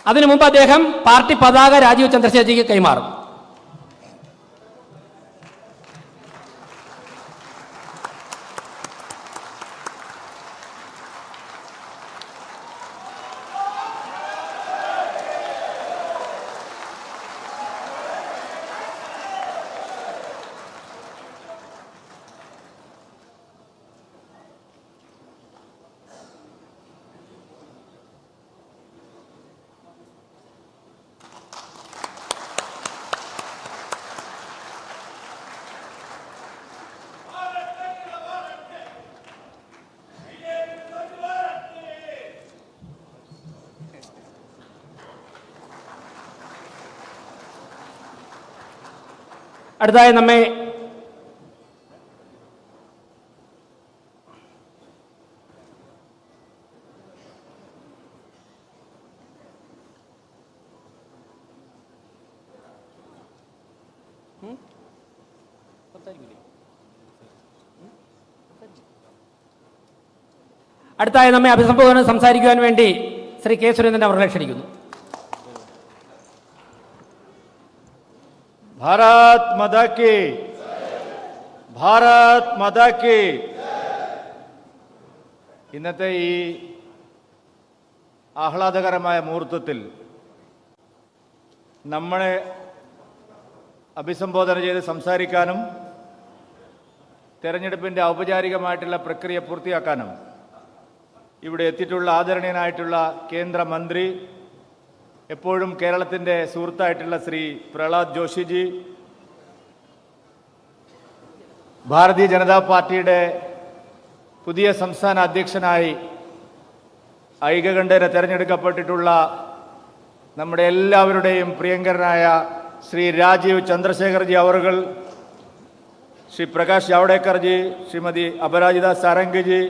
അതിനു മുമ്പ് അദ്ദേഹം പാർട്ടി പതാക രാജീവ് ചന്ദ്രശേഖർജിക്ക് കൈമാറും. അടുത്തതായി നമ്മെ അഭിസംബോധന സംസാരിക്കുവാൻ വേണ്ടി ശ്രീ കെ സുരേന്ദ്രൻ അവരെ ക്ഷണിക്കുന്നു. ഭാരത് മാതാ കി, ഭാരത് മാതാ കി. ഇന്നത്തെ ഈ ആഹ്ലാദകരമായ മുഹൂർത്തത്തിൽ നമ്മളെ അഭിസംബോധന ചെയ്ത് സംസാരിക്കാനും തെരഞ്ഞെടുപ്പിൻ്റെ ഔപചാരികമായിട്ടുള്ള പ്രക്രിയ പൂർത്തിയാക്കാനും ഇവിടെ എത്തിയിട്ടുള്ള ആദരണീയനായിട്ടുള്ള കേന്ദ്രമന്ത്രി, എപ്പോഴും കേരളത്തിൻ്റെ സുഹൃത്തായിട്ടുള്ള ശ്രീ പ്രഹ്ലാദ് ജോഷിജി, ഭാരതീയ ജനതാ പാർട്ടിയുടെ പുതിയ സംസ്ഥാന അധ്യക്ഷനായി ഐകകണ്ഠേന തെരഞ്ഞെടുക്കപ്പെട്ടിട്ടുള്ള നമ്മുടെ എല്ലാവരുടെയും പ്രിയങ്കരനായ ശ്രീ രാജീവ് ചന്ദ്രശേഖർജി അവർകൾ, ശ്രീ പ്രകാശ് ജാവ്ദേക്കർജി, ശ്രീമതി അപരാജിത സാരംഗിജി,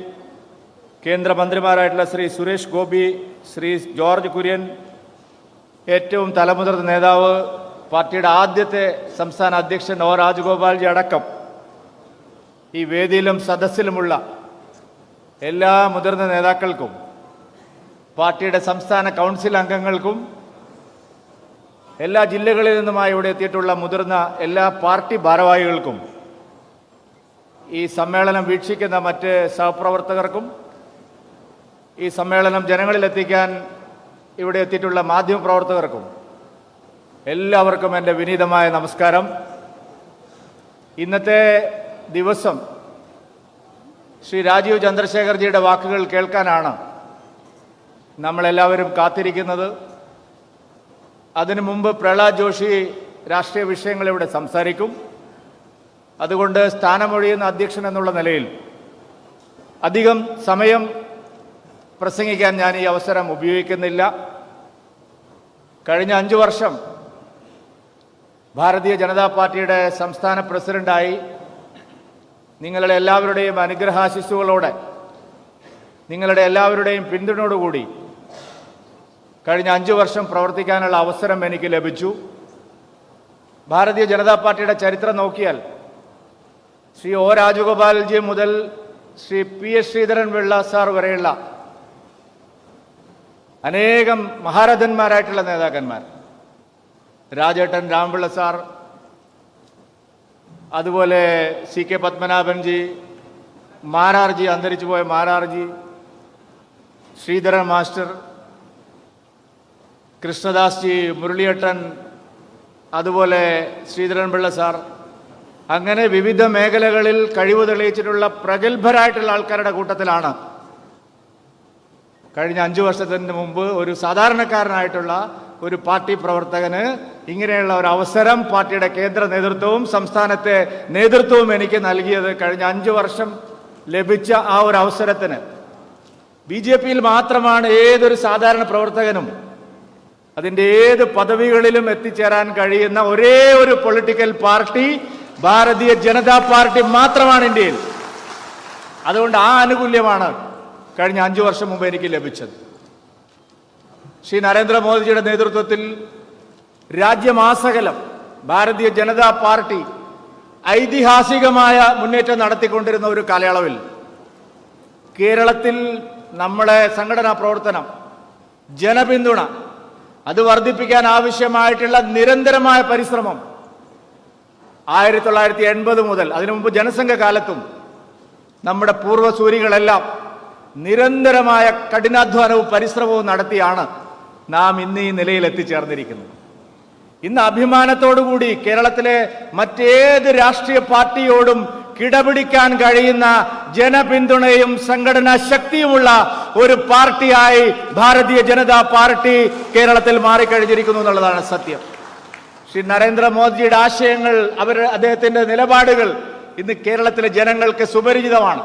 കേന്ദ്രമന്ത്രിമാരായിട്ടുള്ള ശ്രീ സുരേഷ് ഗോപി, ശ്രീ ജോർജ് കുര്യൻ, ഏറ്റവും തലമുതിർന്ന നേതാവ്, പാർട്ടിയുടെ ആദ്യത്തെ സംസ്ഥാന അധ്യക്ഷൻ ഒ രാജഗോപാൽജി അടക്കം ഈ വേദിയിലും സദസ്സിലുമുള്ള എല്ലാ മുതിർന്ന നേതാക്കൾക്കും, പാർട്ടിയുടെ സംസ്ഥാന കൗൺസിൽ അംഗങ്ങൾക്കും, എല്ലാ ജില്ലകളിൽ നിന്നുമായി ഇവിടെ എത്തിയിട്ടുള്ള മുതിർന്ന എല്ലാ പാർട്ടി ഭാരവാഹികൾക്കും, ഈ സമ്മേളനം വീക്ഷിക്കുന്ന മറ്റ് സഹപ്രവർത്തകർക്കും, ഈ സമ്മേളനം ജനങ്ങളിലെത്തിക്കാൻ ഇവിടെ എത്തിയിട്ടുള്ള മാധ്യമപ്രവർത്തകർക്കും എല്ലാവർക്കും എൻ്റെ വിനീതമായ നമസ്കാരം. ഇന്നത്തെ ദിവസം ശ്രീ രാജീവ് ചന്ദ്രശേഖർജിയുടെ വാക്കുകൾ കേൾക്കാനാണ് നമ്മളെല്ലാവരും കാത്തിരിക്കുന്നത്. അതിനു മുമ്പ് പ്രഹ്ലാദ് ജോഷി രാഷ്ട്രീയ വിഷയങ്ങൾ ഇവിടെ സംസാരിക്കും. അതുകൊണ്ട് സ്ഥാനമൊഴിയുന്ന അധ്യക്ഷൻ എന്നുള്ള നിലയിൽ അധികം സമയം പ്രസംഗിക്കാൻ ഞാൻ ഈ അവസരം ഉപയോഗിക്കുന്നില്ല. കഴിഞ്ഞ 5 വർഷം ഭാരതീയ ജനതാ പാർട്ടിയുടെ സംസ്ഥാന പ്രസിഡന്റായി നിങ്ങളുടെ എല്ലാവരുടെയും അനുഗ്രഹാശിസ്സുകളോടെ, നിങ്ങളുടെ എല്ലാവരുടെയും പിന്തുണയോടുകൂടി കഴിഞ്ഞ 5 വർഷം പ്രവർത്തിക്കാനുള്ള അവസരം എനിക്ക് ലഭിച്ചു. ഭാരതീയ ജനതാ പാർട്ടിയുടെ ചരിത്രം നോക്കിയാൽ ശ്രീ ഒ രാജഗോപാൽജി മുതൽ ശ്രീ പി എസ് ശ്രീധരൻ പിള്ള സാർ വരെയുള്ള അനേകം മഹാരഥന്മാരായിട്ടുള്ള നേതാക്കന്മാർ, രാജേട്ടൻ രാമപിള്ള സാർ, അതുപോലെ സി കെ പത്മനാഭൻജി, മാരാർജി, അന്തരിച്ചുപോയ മാരാർജി, ശ്രീധരൻ മാസ്റ്റർ, കൃഷ്ണദാസ് ജി, മുരളിയേട്ടൻ, അതുപോലെ ശ്രീധരൻ പിള്ള സാർ, അങ്ങനെ വിവിധ മേഖലകളിൽ കഴിവ് തെളിയിച്ചിട്ടുള്ള പ്രഗത്ഭരായിട്ടുള്ള ആൾക്കാരുടെ കൂട്ടത്തിലാണ് കഴിഞ്ഞ 5 വർഷത്തിന് മുമ്പ് ഒരു സാധാരണക്കാരനായിട്ടുള്ള ഒരു പാർട്ടി പ്രവർത്തകന് ഇങ്ങനെയുള്ള ഒരു അവസരം പാർട്ടിയുടെ കേന്ദ്ര നേതൃത്വവും സംസ്ഥാനത്തെ നേതൃത്വവും എനിക്ക് നൽകിയത്. കഴിഞ്ഞ 5 വർഷം ലഭിച്ച ആ ഒരു അവസരത്തിന് BJPയിൽ മാത്രമാണ് ഏതൊരു സാധാരണ പ്രവർത്തകനും അതിൻ്റെ ഏത് പദവികളിലും എത്തിച്ചേരാൻ കഴിയുന്ന ഒരേ ഒരു political party Bharatiya Janata party മാത്രമാണ് ഇന്ത്യയിൽ. അതുകൊണ്ട് ആ ആനുകൂല്യമാണ് കഴിഞ്ഞ 5 വർഷം മുമ്പ് എനിക്ക് ലഭിച്ചത്. ശ്രീ നരേന്ദ്രമോദിജിയുടെ നേതൃത്വത്തിൽ രാജ്യമാസകലം ഭാരതീയ ജനതാ പാർട്ടി ഐതിഹാസികമായ മുന്നേറ്റം നടത്തിക്കൊണ്ടിരുന്ന ഒരു കാലയളവിൽ കേരളത്തിൽ നമ്മളെ സംഘടനാ പ്രവർത്തനം, ജനപിന്തുണ അത് വർദ്ധിപ്പിക്കാൻ ആവശ്യമായിട്ടുള്ള നിരന്തരമായ പരിശ്രമം 1980 മുതൽ അതിനു മുമ്പ് ജനസംഘ കാലത്തും നമ്മുടെ പൂർവ്വസൂരികളെല്ലാം നിരന്തരമായ കഠിനാധ്വാനവും പരിശ്രമവും നടത്തിയാണ് നാം ഇന്ന് ഈ നിലയിൽ എത്തിച്ചേർന്നിരിക്കുന്നത്. ഇന്ന് അഭിമാനത്തോടുകൂടി കേരളത്തിലെ മറ്റേത് രാഷ്ട്രീയ പാർട്ടിയോടും കിടപിടിക്കാൻ കഴിയുന്ന ജനപിന്തുണയും സംഘടനാ ശക്തിയുമുള്ള ഒരു പാർട്ടിയായി ഭാരതീയ ജനതാ പാർട്ടി കേരളത്തിൽ മാറിക്കഴിഞ്ഞിരിക്കുന്നു എന്നുള്ളതാണ് സത്യം. ശ്രീ നരേന്ദ്രമോദിജിയുടെ ആശയങ്ങൾ, അദ്ദേഹത്തിന്റെ നിലപാടുകൾ ഇന്ന് കേരളത്തിലെ ജനങ്ങൾക്ക് സുപരിചിതമാണ്.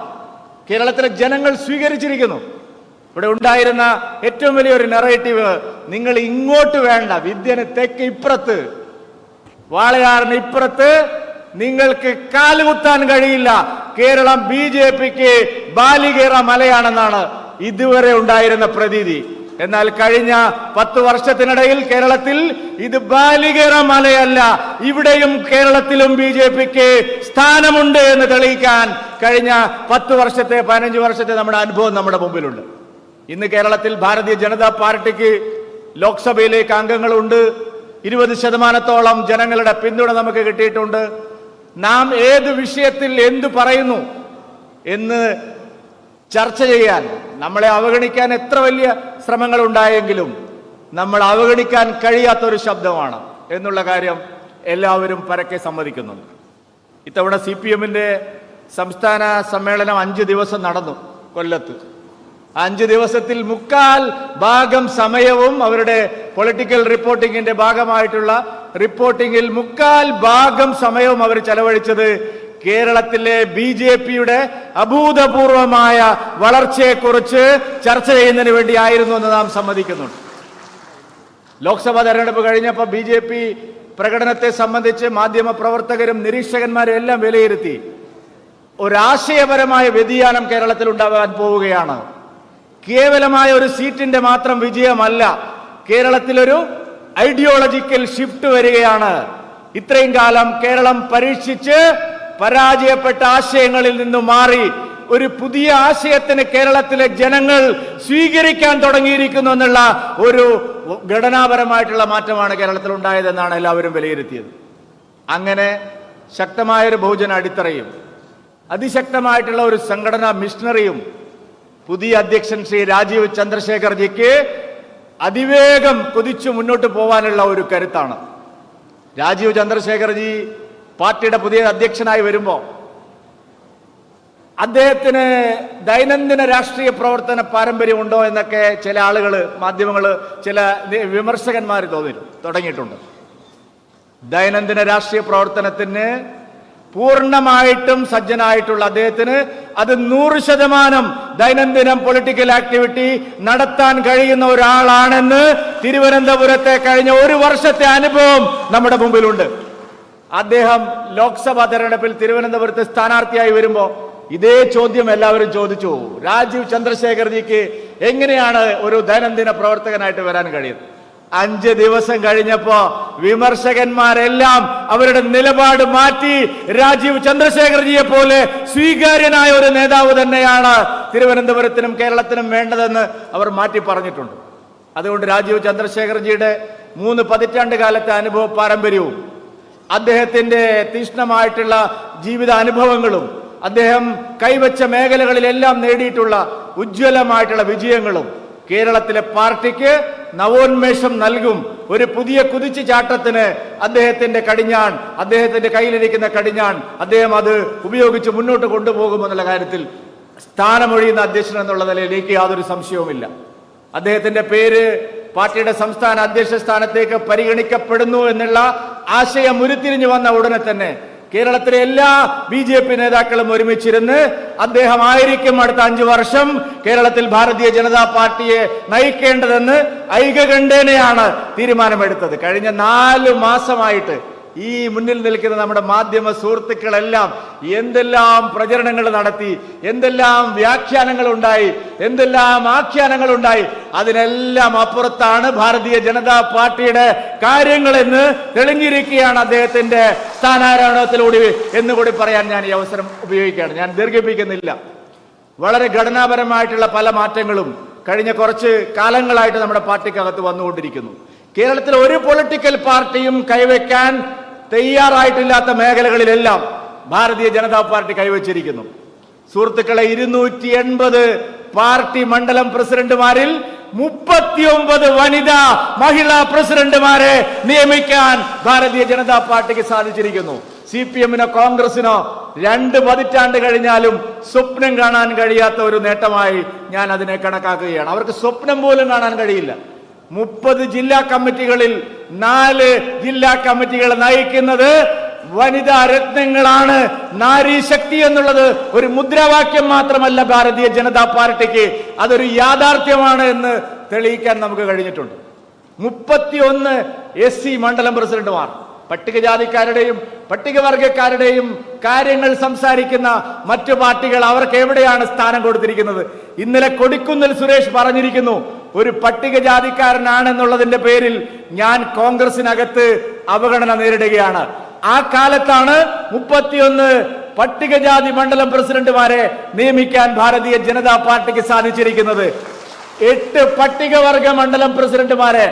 കേരളത്തിലെ ജനങ്ങൾ സ്വീകരിച്ചിരിക്കുന്നു. ഇവിടെ ഉണ്ടായിരുന്ന ഏറ്റവും വലിയൊരു നെറേറ്റീവ്, നിങ്ങൾ ഇങ്ങോട്ട് വേണ്ട, വിദ്യന് തെക്ക് ഇപ്പുറത്ത്, വാളയാറിന് ഇപ്പുറത്ത് നിങ്ങൾക്ക് കാലുകുത്താൻ കഴിയില്ല, കേരളം BJPക്ക് ബാലികേറ മലയാണെന്നാണ് ഇതുവരെ ഉണ്ടായിരുന്ന പ്രതീതി. എന്നാൽ കഴിഞ്ഞ 10 വർഷത്തിനിടയിൽ കേരളത്തിൽ ഇത് ബാലികേറ മലയല്ല, ഇവിടെയും കേരളത്തിലും BJPക്ക് സ്ഥാനമുണ്ട് എന്ന് തെളിയിക്കാൻ കഴിഞ്ഞ 10 വർഷത്തെ 15 വർഷത്തെ നമ്മുടെ അനുഭവം നമ്മുടെ മുമ്പിലുണ്ട്. ഇന്ന് കേരളത്തിൽ ഭാരതീയ ജനതാ പാർട്ടിക്ക് ലോക്സഭയിലേക്ക് അംഗങ്ങളുണ്ട്. 20% ജനങ്ങളുടെ പിന്തുണ നമുക്ക് കിട്ടിയിട്ടുണ്ട്. നാം ഏത് വിഷയത്തിൽ എന്തു പറയുന്നു എന്ന് ചർച്ച ചെയ്യാൻ, നമ്മളെ അവഗണിക്കാൻ എത്ര വലിയ ശ്രമങ്ങൾ ഉണ്ടായെങ്കിലും നമ്മൾ അവഗണിക്കാൻ കഴിയാത്തൊരു ശബ്ദമാണ് എന്നുള്ള കാര്യം എല്ലാവരും പരക്കെ സമ്മതിക്കുന്നുണ്ട്. ഇത്തവണ CPM-ന്റെ സംസ്ഥാന സമ്മേളനം 5 ദിവസം നടന്നു കൊല്ലത്ത്. 5 ദിവസത്തിൽ 3/4 സമയവും അവരുടെ പൊളിറ്റിക്കൽ റിപ്പോർട്ടിങ്ങിന്റെ ഭാഗമായിട്ടുള്ള റിപ്പോർട്ടിങ്ങിൽ 3/4 സമയവും അവർ ചെലവഴിച്ചത് കേരളത്തിലെ BJPയുടെ അഭൂതപൂർവമായ വളർച്ചയെക്കുറിച്ച് ചർച്ച ചെയ്യുന്നതിന് വേണ്ടിയായിരുന്നു എന്ന് നാം സമ്മതിക്കുന്നുണ്ട്. ലോക്സഭാ തെരഞ്ഞെടുപ്പ് കഴിഞ്ഞപ്പോൾ BJP പ്രകടനത്തെ സംബന്ധിച്ച് മാധ്യമ പ്രവർത്തകരും നിരീക്ഷകന്മാരും എല്ലാം വിലയിരുത്തി. ഒരാശയപരമായ വ്യതിയാനം കേരളത്തിൽ ഉണ്ടാകാൻ പോവുകയാണ്. കേവലമായ ഒരു സീറ്റിന്റെ മാത്രം വിജയമല്ല, കേരളത്തിലൊരു ഐഡിയോളജിക്കൽ ഷിഫ്റ്റ് വരികയാണ്. ഇത്രയും കാലം കേരളം പരീക്ഷിച്ച് പരാജയപ്പെട്ട ആശയങ്ങളിൽ നിന്നും മാറി ഒരു പുതിയ ആശയത്തിന് കേരളത്തിലെ ജനങ്ങൾ സ്വീകരിക്കാൻ തുടങ്ങിയിരിക്കുന്നു എന്നുള്ള ഒരു ഘടനാപരമായിട്ടുള്ള മാറ്റമാണ് കേരളത്തിൽ ഉണ്ടായതെന്നാണ് എല്ലാവരും വിലയിരുത്തിയത്. അങ്ങനെ ശക്തമായൊരു ബഹുജന അടിത്തറയും അതിശക്തമായിട്ടുള്ള ഒരു സംഘടനാ മിഷണറിയും പുതിയ അധ്യക്ഷൻ ശ്രീ രാജീവ് ചന്ദ്രശേഖർജിക്ക് അതിവേഗം കുതിച്ചു മുന്നോട്ട് പോകാനുള്ള ഒരു കരുത്താണ്. രാജീവ് ചന്ദ്രശേഖർജി പാർട്ടിയുടെ പുതിയ അധ്യക്ഷനായി വരുമ്പോൾ അദ്ദേഹത്തിന് ദൈനംദിന രാഷ്ട്രീയ പ്രവർത്തന പാരമ്പര്യമുണ്ടോ എന്നൊക്കെ ചില ആളുകൾ, മാധ്യമങ്ങൾ, ചില വിമർശകന്മാർ തുടങ്ങിയിട്ടുണ്ട്. ദൈനംദിന രാഷ്ട്രീയ പ്രവർത്തനത്തിന് പൂർണ്ണമായിട്ടും സജ്ജനായിട്ടുള്ള അദ്ദേഹത്തിന് അത് 100% ദൈനംദിനം പൊളിറ്റിക്കൽ ആക്ടിവിറ്റി നടത്താൻ കഴിയുന്ന ഒരാളാണെന്ന് തിരുവനന്തപുരത്തെ കഴിഞ്ഞ 1 വർഷത്തെ അനുഭവം നമ്മുടെ മുമ്പിലുണ്ട്. അദ്ദേഹം ലോക്സഭാ തെരഞ്ഞെടുപ്പിൽ തിരുവനന്തപുരത്ത് സ്ഥാനാർത്ഥിയായി വരുമ്പോൾ ഇതേ ചോദ്യം എല്ലാവരും ചോദിച്ചു, രാജീവ് ചന്ദ്രശേഖർജിക്ക് എങ്ങനെയാണ് ഒരു ദൈനംദിന പ്രവർത്തകനായിട്ട് വരാൻ കഴിയുന്നത്? 5 ദിവസം കഴിഞ്ഞപ്പോ വിമർശകന്മാരെല്ലാം അവരുടെ നിലപാട് മാറ്റി രാജീവ് ചന്ദ്രശേഖർജിയെ പോലെ സ്വീകാര്യനായ ഒരു നേതാവ് തന്നെയാണ് തിരുവനന്തപുരത്തിനും കേരളത്തിനും വേണ്ടതെന്ന് അവർ മാറ്റി പറഞ്ഞിട്ടുണ്ട്. അതുകൊണ്ട് രാജീവ് ചന്ദ്രശേഖർജിയുടെ 3 പതിറ്റാണ്ട് കാലത്തെ അനുഭവ പാരമ്പര്യവും അദ്ദേഹത്തിന്റെ തീക്ഷ്ണമായിട്ടുള്ള ജീവിത അനുഭവങ്ങളും അദ്ദേഹം കൈവച്ച മേഖലകളിലെല്ലാം നേടിയിട്ടുള്ള ഉജ്ജ്വലമായിട്ടുള്ള വിജയങ്ങളും കേരളത്തിലെ പാർട്ടിക്ക് നവോന്മേഷം നൽകും. ഒരു പുതിയ കുതിച്ചുചാട്ടത്തിന് അദ്ദേഹത്തിന്റെ കടിഞ്ഞാൺ, അദ്ദേഹത്തിന്റെ കയ്യിലിരിക്കുന്ന കടിഞ്ഞാൺ അദ്ദേഹം അത് ഉപയോഗിച്ച് മുന്നോട്ട് കൊണ്ടുപോകുമെന്നുള്ള കാര്യത്തിൽ സ്ഥാനമൊഴിയുന്ന അധ്യക്ഷൻ എന്നുള്ള നിലയിലേക്ക് യാതൊരു സംശയവുമില്ല. അദ്ദേഹത്തിന്റെ പേര് പാർട്ടിയുടെ സംസ്ഥാന അധ്യക്ഷ സ്ഥാനത്തേക്ക് പരിഗണിക്കപ്പെടുന്നു എന്നുള്ള ആശയം ഉരുത്തിരിഞ്ഞു വന്ന ഉടനെ തന്നെ കേരളത്തിലെ എല്ലാ BJP നേതാക്കളും ഒരുമിച്ചിരുന്ന് അദ്ദേഹം ആയിരിക്കും അടുത്ത 5 വർഷം കേരളത്തിൽ ഭാരതീയ ജനതാ പാർട്ടിയെ നയിക്കേണ്ടതെന്ന് ഐകകണ്ഠേനയാണ് തീരുമാനമെടുത്തത്. കഴിഞ്ഞ 4 മാസമായിട്ട് ഈ മുന്നിൽ നിൽക്കുന്ന നമ്മുടെ മാധ്യമ സുഹൃത്തുക്കളെല്ലാം എന്തെല്ലാം പ്രചരണങ്ങൾ നടത്തി, എന്തെല്ലാം വ്യാഖ്യാനങ്ങൾ ഉണ്ടായി, എന്തെല്ലാം ആഖ്യാനങ്ങൾ ഉണ്ടായി, അതിനെല്ലാം അപ്പുറത്താണ് ഭാരതീയ ജനതാ പാർട്ടിയുടെ കാര്യങ്ങളെന്ന് തെളിഞ്ഞിരിക്കുകയാണ് അദ്ദേഹത്തിന്റെ സ്ഥാനാരോഹണത്തിലൂടെ എന്നുകൂടി പറയാൻ ഞാൻ ഈ അവസരം ഉപയോഗിക്കുകയാണ്. ഞാൻ ദീർഘിപ്പിക്കുന്നില്ല. വളരെ ഘടനാപരമായിട്ടുള്ള പല മാറ്റങ്ങളും കഴിഞ്ഞ കുറച്ച് കാലങ്ങളായിട്ട് നമ്മുടെ പാർട്ടിക്കകത്ത് വന്നുകൊണ്ടിരിക്കുന്നു. കേരളത്തിലെ ഒരു പൊളിറ്റിക്കൽ പാർട്ടിയും കൈവയ്ക്കാൻ തയ്യാറായിട്ടില്ലാത്ത മേഖലകളിലെല്ലാം ഭാരതീയ ജനതാ പാർട്ടി കൈവച്ചിരിക്കുന്നു. സുഹൃത്തുക്കളെ, 280 പാർട്ടി മണ്ഡലം പ്രസിഡന്റുമാരിൽ 39 വനിതാ മഹിളാ പ്രസിഡന്റുമാരെ നിയമിക്കാൻ ഭാരതീയ ജനതാ പാർട്ടിക്ക് സാധിച്ചിരിക്കുന്നു. CPM-നോ കോൺഗ്രസിനോ 2 പതിറ്റാണ്ട് കഴിഞ്ഞാലും സ്വപ്നം കാണാൻ കഴിയാത്ത ഒരു നേട്ടമായി ഞാൻ അതിനെ കണക്കാക്കുകയാണ്. അവർക്ക് സ്വപ്നം പോലും കാണാൻ കഴിയില്ല. 30 ജില്ലാ കമ്മിറ്റികളിൽ 4 ജില്ലാ കമ്മിറ്റികളെ നയിക്കുന്നത് വനിതാ രത്നങ്ങളാണ്. നാരി ശക്തി എന്നുള്ളത് ഒരു മുദ്രാവാക്യം മാത്രമല്ല ഭാരതീയ ജനതാ പാർട്ടിക്ക്, അതൊരു യാഥാർത്ഥ്യമാണ് എന്ന് തെളിയിക്കാൻ നമുക്ക് കഴിഞ്ഞിട്ടുണ്ട്. 31 SC മണ്ഡലം പ്രസിഡന്റുമാർ, പട്ടികജാതിക്കാരുടെയും പട്ടികവർഗക്കാരുടെയും കാര്യങ്ങൾ സംസാരിക്കുന്ന മറ്റു പാർട്ടികൾ അവർക്ക് എവിടെയാണ് സ്ഥാനം കൊടുത്തിരിക്കുന്നത്? ഇന്നലെ കൊടിക്കുന്നിൽ സുരേഷ് പറഞ്ഞിരിക്കുന്നു, ഒരു പട്ടികജാതിക്കാരനാണെന്നുള്ളതിന്റെ പേരിൽ ഞാൻ കോൺഗ്രസിനകത്ത് അവഗണന നേരിടുകയാണ്. ആ കാലത്താണ് 31 പട്ടികജാതി മണ്ഡലം പ്രസിഡന്റുമാരെ നിയമിക്കാൻ ഭാരതീയ ജനതാ പാർട്ടിക്ക് സാധിച്ചിരിക്കുന്നത്. 8 പട്ടികവർഗ മണ്ഡലം പ്രസിഡന്റുമാരെ,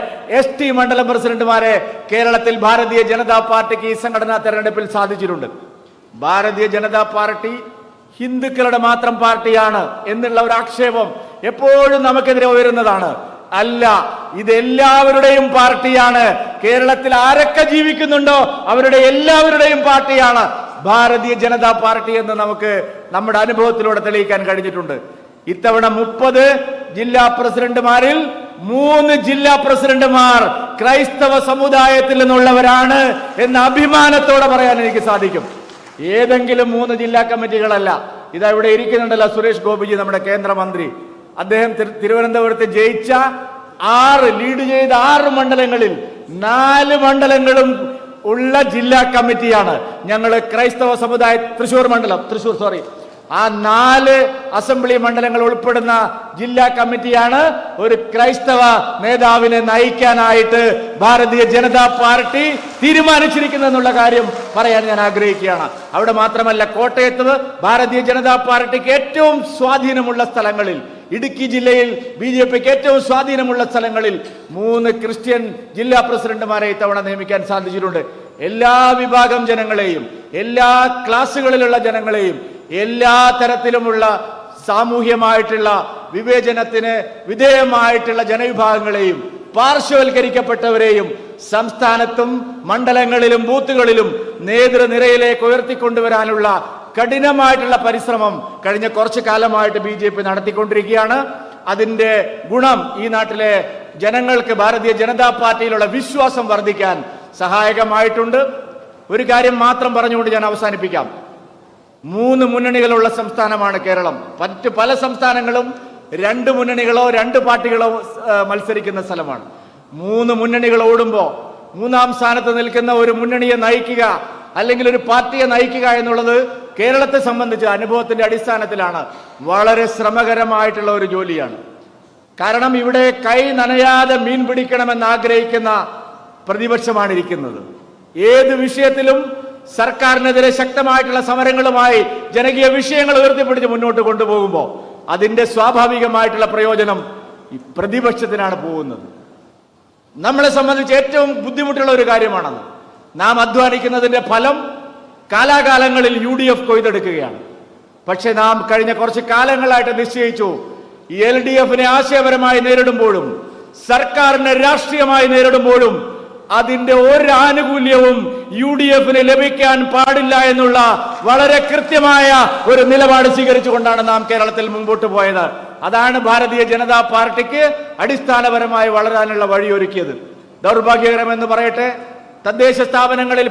ST മണ്ഡലം പ്രസിഡന്റുമാരെ കേരളത്തിൽ ഭാരതീയ ജനതാ പാർട്ടിക്ക് ഈ സംഘടനാ തെരഞ്ഞെടുപ്പിൽ സാധിച്ചിട്ടുണ്ട്. ഭാരതീയ ജനതാ പാർട്ടി ഹിന്ദുക്കളുടെ മാത്രം പാർട്ടിയാണ് എന്നുള്ള ഒരു ആക്ഷേപം എപ്പോഴും നമുക്കെതിരെ ഉയരുന്നതാണ്. അല്ല, ഇത് എല്ലാവരുടെയും പാർട്ടിയാണ്. കേരളത്തിൽ ആരൊക്കെ ജീവിക്കുന്നുണ്ടോ അവരുടെ എല്ലാവരുടെയും പാർട്ടിയാണ് ഭാരതീയ ജനതാ പാർട്ടി എന്ന് നമുക്ക് നമ്മുടെ അനുഭവത്തിലൂടെ തെളിയിക്കാൻ കഴിഞ്ഞിട്ടുണ്ട്. ഇത്തവണ 30 ജില്ലാ പ്രസിഡന്റുമാരിൽ 3 ജില്ലാ പ്രസിഡന്റുമാർ ക്രൈസ്തവ സമുദായത്തിൽ നിന്നുള്ളവരാണ് എന്ന് അഭിമാനത്തോടെ പറയാൻ എനിക്ക് സാധിക്കും. ഏതെങ്കിലും 3 ജില്ലാ കമ്മിറ്റികളല്ല. ഇതാ ഇവിടെ ഇരിക്കുന്നുണ്ടല്ലോ സുരേഷ് ഗോപിജി, നമ്മുടെ കേന്ദ്രമന്ത്രി. അദ്ദേഹം തിരുവനന്തപുരത്ത് ജയിച്ച 6 ലീഡ് ചെയ്ത 6 മണ്ഡലങ്ങളിൽ 4 മണ്ഡലങ്ങളും ഉള്ള ജില്ലാ കമ്മിറ്റിയാണ് ഞങ്ങൾ ക്രൈസ്തവ സമുദായ തൃശൂർ ആ 4 അസംബ്ലി മണ്ഡലങ്ങൾ ഉൾപ്പെടുന്ന ജില്ലാ കമ്മിറ്റിയാണ് ഒരു ക്രൈസ്തവ നേതാവിനെ നയിക്കാനായിട്ട് ഭാരതീയ ജനതാ പാർട്ടി തീരുമാനിച്ചിരിക്കുന്നതെന്നുള്ള കാര്യം പറയാൻ ഞാൻ ആഗ്രഹിക്കുകയാണ്. അവിടെ മാത്രമല്ല, കോട്ടയത്ത് ഭാരതീയ ജനതാ പാർട്ടിക്ക് ഏറ്റവും സ്വാധീനമുള്ള സ്ഥലങ്ങളിൽ, ഇടുക്കി ജില്ലയിൽ BJPക്ക് ഏറ്റവും സ്വാധീനമുള്ള സ്ഥലങ്ങളിൽ 3 ക്രിസ്ത്യൻ ജില്ലാ പ്രസിഡന്റുമാരെ ഇത്തവണ നിയമിക്കാൻ സാധിച്ചിട്ടുണ്ട്. എല്ലാ വിഭാഗം ജനങ്ങളെയും, എല്ലാ ക്ലാസുകളിലുള്ള ജനങ്ങളെയും, എല്ലാ തരത്തിലുമുള്ള സാമൂഹ്യമായിട്ടുള്ള വിവേചനത്തിന് വിധേയമായിട്ടുള്ള ജനവിഭാഗങ്ങളെയും പാർശ്വവൽക്കരിക്കപ്പെട്ടവരെയും സംസ്ഥാനത്തും മണ്ഡലങ്ങളിലും ബൂത്തുകളിലും നേതൃനിരയിലേക്ക് ഉയർത്തിക്കൊണ്ടുവരാനുള്ള കഠിനമായിട്ടുള്ള പരിശ്രമം കഴിഞ്ഞ കുറച്ചു കാലമായിട്ട് BJP നടത്തിക്കൊണ്ടിരിക്കുകയാണ്. അതിന്റെ ഗുണം ഈ നാട്ടിലെ ജനങ്ങൾക്ക് ഭാരതീയ ജനതാ പാർട്ടിയിലുള്ള വിശ്വാസം വർദ്ധിക്കാൻ സഹായകമായിട്ടുണ്ട്. ഒരു കാര്യം മാത്രം പറഞ്ഞുകൊണ്ട് ഞാൻ അവസാനിപ്പിക്കാം. 3 മുന്നണികളുള്ള സംസ്ഥാനമാണ് കേരളം. മറ്റ് പല സംസ്ഥാനങ്ങളും 2 മുന്നണികളോ 2 പാർട്ടികളോ മത്സരിക്കുന്ന സ്ഥലമാണ്. 3 മുന്നണികൾ ഓടുമ്പോൾ 3-ാം സ്ഥാനത്ത് നിൽക്കുന്ന ഒരു മുന്നണിയെ നയിക്കുക അല്ലെങ്കിൽ ഒരു പാർട്ടിയെ നയിക്കുക എന്നുള്ളത് കേരളത്തെ സംബന്ധിച്ച് അനുഭവത്തിന്റെ അടിസ്ഥാനത്തിലാണ് വളരെ ശ്രമകരമായിട്ടുള്ള ഒരു ജോലിയാണ്. കാരണം ഇവിടെ കൈ നനയാതെ മീൻ പിടിക്കണമെന്ന് ആഗ്രഹിക്കുന്ന പ്രതിപക്ഷമാണ് ഇരിക്കുന്നത്. ഏത് വിഷയത്തിലും സർക്കാരിനെതിരെ ശക്തമായിട്ടുള്ള സമരങ്ങളുമായി ജനകീയ വിഷയങ്ങൾ ഉയർത്തിപ്പിടിച്ച് മുന്നോട്ട് കൊണ്ടുപോകുമ്പോൾ അതിന്റെ സ്വാഭാവികമായിട്ടുള്ള പ്രയോജനം ഈ പ്രതിപക്ഷത്തിനാണ് പോകുന്നത്. നമ്മളെ സംബന്ധിച്ച് ഏറ്റവും ബുദ്ധിമുട്ടുള്ള ഒരു കാര്യമാണത്. നാം അധ്വാനിക്കുന്നതിന്റെ ഫലം കാലാകാലങ്ങളിൽ UDF കൊയ്തെടുക്കുകയാണ്. പക്ഷെ നാം കഴിഞ്ഞ കുറച്ച് കാലങ്ങളായിട്ട് നിശ്ചയിച്ചു, LDFനെ ആശയപരമായി നേരിടുമ്പോഴും സർക്കാരിനെ രാഷ്ട്രീയമായി നേരിടുമ്പോഴും അതിന്റെ ഒരു ആനുകൂല്യവും UDFന് ലഭിക്കാൻ പാടില്ല എന്നുള്ള വളരെ കൃത്യമായ ഒരു നിലപാട് സ്വീകരിച്ചുകൊണ്ടാണ് നാം കേരളത്തിൽ മുമ്പോട്ട് പോയത്. അതാണ് ഭാരതീയ ജനതാ പാർട്ടിക്ക് അടിസ്ഥാനപരമായി വളരാനുള്ള വഴിയൊരുക്കിയത്. ദൗർഭാഗ്യകരമെന്ന് പറയട്ടെ, തദ്ദേശ സ്ഥാപനങ്ങളിൽ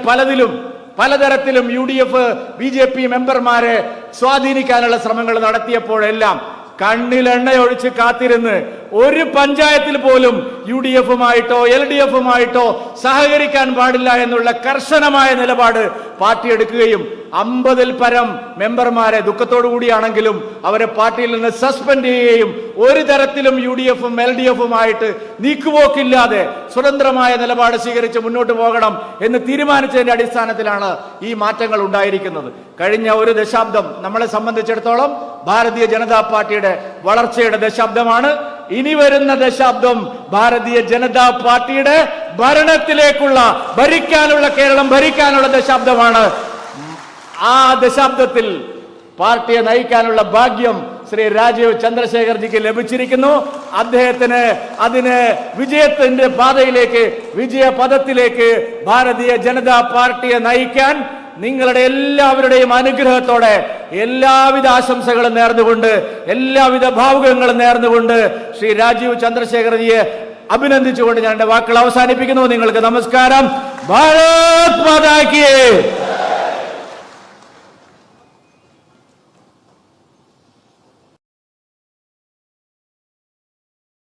പലതരത്തിലും UDF BJP മെമ്പർമാരെ സ്വാധീനിക്കാനുള്ള ശ്രമങ്ങൾ നടത്തിയപ്പോഴെല്ലാം കണ്ണിലെണ്ണയൊഴിച്ച് കാത്തിരുന്ന് ഒരു പഞ്ചായത്തിൽ പോലും UDFുമായിട്ടോ LDFുമായിട്ടോ സഹകരിക്കാൻ പാടില്ല എന്നുള്ള കർശനമായ നിലപാട് പാർട്ടി എടുക്കുകയും 50-ൽ പരം മെമ്പർമാരെ ദുഃഖത്തോടു കൂടിയാണെങ്കിലും അവരെ പാർട്ടിയിൽ നിന്ന് സസ്പെൻഡ് ചെയ്യുകയും ഒരു തരത്തിലും UDFും LDFുമായിട്ട് നീക്കുപോക്കില്ലാതെ സ്വതന്ത്രമായ നിലപാട് സ്വീകരിച്ച് മുന്നോട്ട് പോകണം എന്ന് തീരുമാനിച്ചതിന്റെ അടിസ്ഥാനത്തിലാണ് ഈ മാറ്റങ്ങൾ ഉണ്ടായിരിക്കുന്നത്. കഴിഞ്ഞ ഒരു ദശാബ്ദം നമ്മളെ സംബന്ധിച്ചിടത്തോളം ഭാരതീയ ജനതാ പാർട്ടിയുടെ വളർച്ചയുടെ ദശാബ്ദമാണ്. ഇനി വരുന്ന ദശാബ്ദം ഭാരതീയ ജനതാ പാർട്ടിയുടെ ഭരിക്കാനുള്ള കേരളം ഭരിക്കാനുള്ള ദശാബ്ദമാണ്. ആ ദശാബ്ദത്തിൽ പാർട്ടിയെ നയിക്കാനുള്ള ഭാഗ്യം ശ്രീ രാജീവ് ചന്ദ്രശേഖർജിക്ക് ലഭിച്ചിരിക്കുന്നു. അദ്ദേഹത്തിന് അതിന് വിജയത്തിന്റെ പാതയിലേക്ക്, വിജയപഥത്തിലേക്ക് ഭാരതീയ ജനതാ പാർട്ടിയെ നയിക്കാൻ നിങ്ങളുടെ എല്ലാവരുടെയും അനുഗ്രഹത്തോടെ എല്ലാവിധ ആശംസകളും നേർന്നുകൊണ്ട്, എല്ലാവിധ ഭാവുകങ്ങളും നേർന്നുകൊണ്ട് ശ്രീ രാജീവ് ചന്ദ്രശേഖർജിയെ അഭിനന്ദിച്ചുകൊണ്ട് ഞാൻ എന്റെ വാക്കുകൾ അവസാനിപ്പിക്കുന്നു. നിങ്ങൾക്ക് നമസ്കാരം. ഭാരത് മാതാ കി